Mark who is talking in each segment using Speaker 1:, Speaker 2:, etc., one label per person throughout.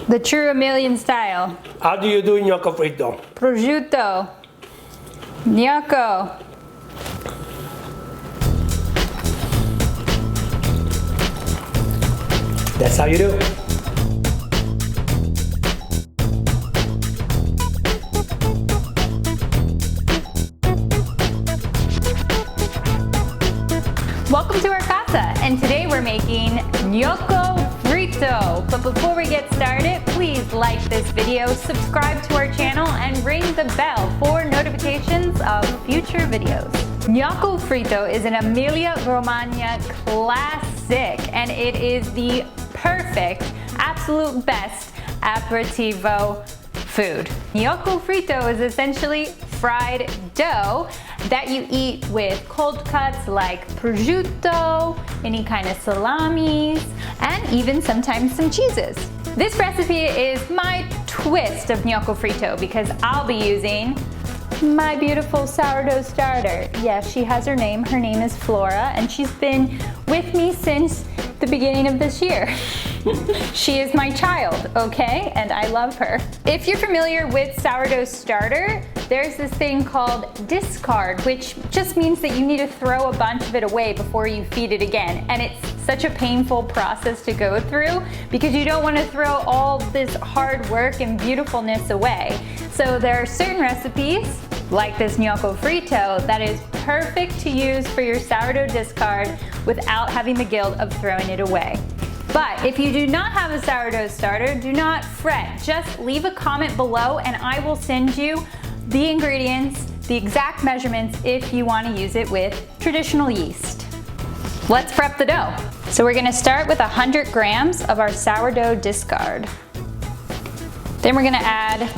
Speaker 1: The true Emilian style.
Speaker 2: How do you do gnocco fritto?
Speaker 1: Prosciutto. Gnocco.
Speaker 2: That's how you do.
Speaker 1: Welcome to our casa, and today we're making Gnocco Fritto. But before we get started, please like this video, subscribe to our channel, and ring the bell for notifications of future videos. Gnocco Fritto is an Emilia Romagna classic, and it is the perfect, absolute best aperitivo food. Gnocco Fritto is essentially fried dough that you eat with cold cuts like prosciutto, any kind of salamis, and even sometimes some cheeses. This recipe is my twist of Gnocco Fritto because I'll be using my beautiful sourdough starter. Yes, she has her name. Her name is Flora, and she's been with me since the beginning of this year. She is my child, okay? And I love her. If you're familiar with sourdough starter, there's this thing called discard, which just means that you need to throw a bunch of it away before you feed it again. And it's such a painful process to go through because you don't want to throw all this hard work and beautifulness away. So there are certain recipes, like this Gnocco Fritto, that is perfect to use for your sourdough discard without having the guilt of throwing it away. But if you do not have a sourdough starter, do not fret. Just leave a comment below and I will send you the ingredients, the exact measurements if you want to use it with traditional yeast. Let's prep the dough. So we're going to start with 100 grams of our sourdough discard. Then we're going to add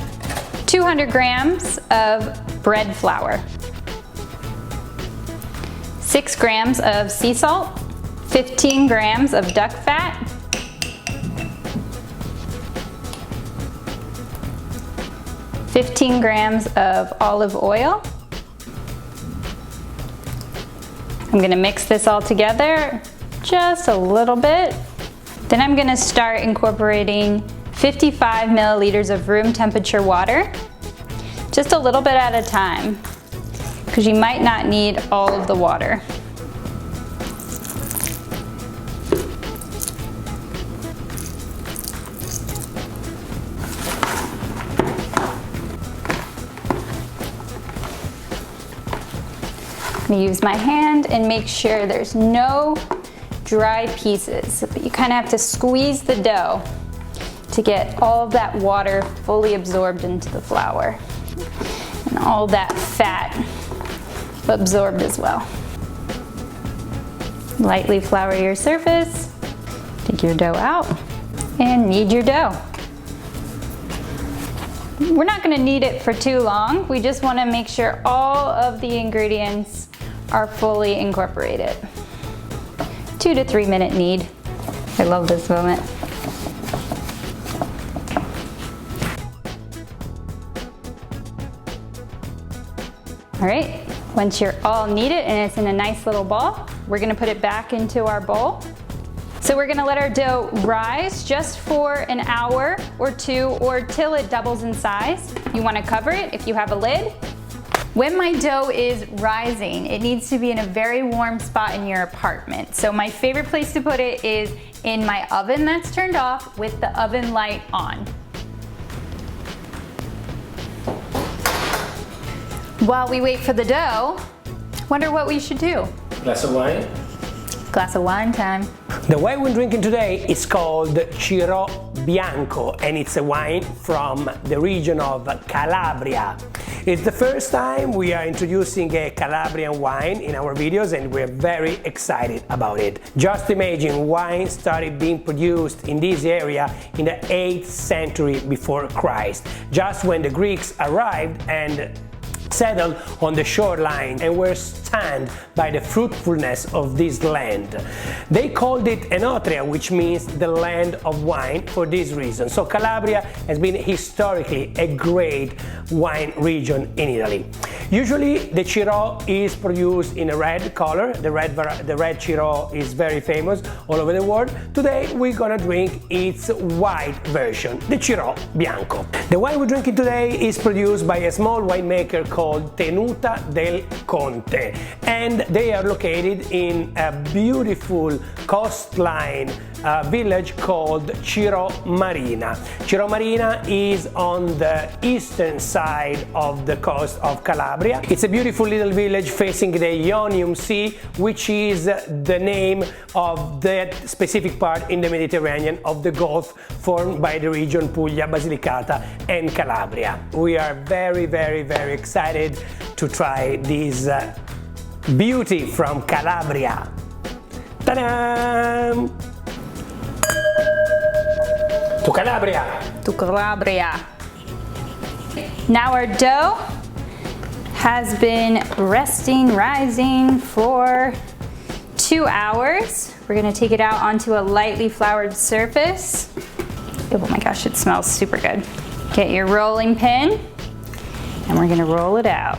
Speaker 1: 200 grams of bread flour, 6 grams of sea salt, 15 grams of duck fat, 15 grams of olive oil. I'm going to mix this all together just a little bit. Then I'm going to start incorporating 55 milliliters of room temperature water, just a little bit at a time, because you might not need all of the water. I'm going to use my hand and make sure there's no dry pieces. But you kind of have to squeeze the dough to get all of that water fully absorbed into the flour and all that fat absorbed as well. Lightly flour your surface, take your dough out, and knead your dough. We're not going to knead it for too long. We just want to make sure all of the ingredients are fully incorporated. 2 to 3 minute knead. I love this moment. All right, once you're all kneaded and it's in a nice little ball, we're gonna put it back into our bowl. So we're gonna let our dough rise just for an hour or two or till it doubles in size. You wanna cover it if you have a lid. When my dough is rising, it needs to be in a very warm spot in your apartment. So my favorite place to put it is in my oven that's turned off with the oven light on. While we wait for the dough, wonder what we should do.
Speaker 2: Glass of wine.
Speaker 1: Glass of wine time.
Speaker 2: The wine we're drinking today is called Cirò Bianco, and it's a wine from the region of Calabria. It's the first time we are introducing a Calabrian wine in our videos, and we're very excited about it. Just imagine, wine started being produced in this area in the 8th century before Christ, just when the Greeks arrived and settled on the shoreline and were stunned by the fruitfulness of this land. They called it Enotria, which means the land of wine, for this reason. So Calabria has been historically a great wine region in Italy. Usually the Cirò is produced in a red color. The red Cirò is very famous all over the world. Today we're gonna drink its white version, the Cirò Bianco. The wine we're drinking today is produced by a small winemaker called Tenuta del Conte, and they are located in a beautiful coastline village called Cirò Marina. Cirò Marina is on the eastern side of the coast of Calabria. It's a beautiful little village facing the Ionian Sea, which is the name of that specific part in the Mediterranean of the Gulf formed by the region Puglia, Basilicata and Calabria. We are very excited to try this beauty from Calabria. Ta-da! To Calabria!
Speaker 1: To Calabria. Now our dough has been rising for 2 hours. We're gonna take it out onto a lightly floured surface. Oh my gosh, it smells super good. Get your rolling pin and we're gonna roll it out.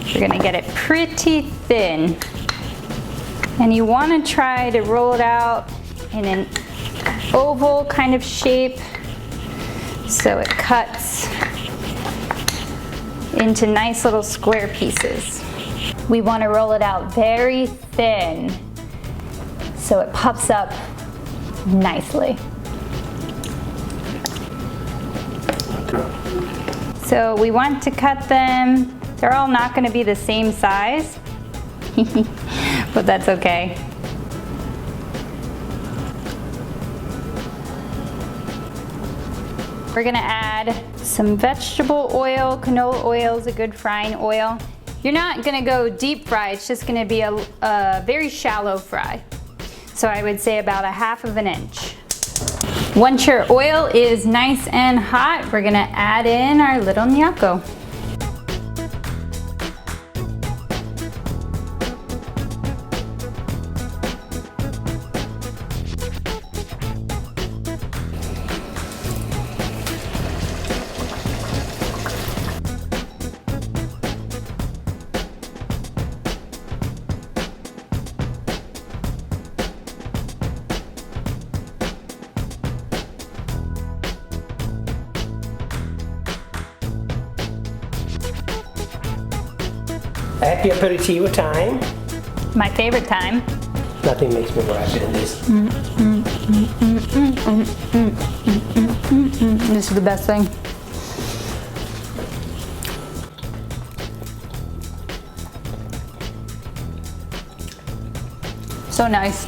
Speaker 1: You're gonna get it pretty thin. And you wanna try to roll it out in an oval kind of shape so it cuts into nice little square pieces. We wanna roll it out very thin so it puffs up nicely. So we want to cut them. They're all not gonna be the same size, but that's okay. We're gonna add some vegetable oil. Canola oil is a good frying oil. You're not gonna go deep fry, it's just gonna be a very shallow fry. So I would say about 1/2 inch. Once your oil is nice and hot, we're gonna add in our little gnocco.
Speaker 2: Happy aperitivo time.
Speaker 1: My favorite time.
Speaker 2: Nothing makes me more happy than this.
Speaker 1: This is the best thing. So nice.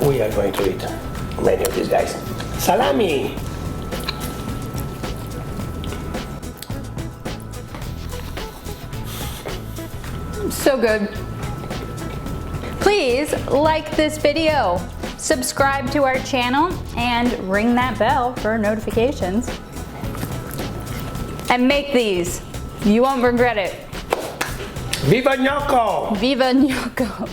Speaker 2: We are going to eat many of these guys. Salami!
Speaker 1: So good. Please like this video, subscribe to our channel, and ring that bell for notifications. And make these. You won't regret it.
Speaker 2: Viva Gnocco!
Speaker 1: Viva Gnocco!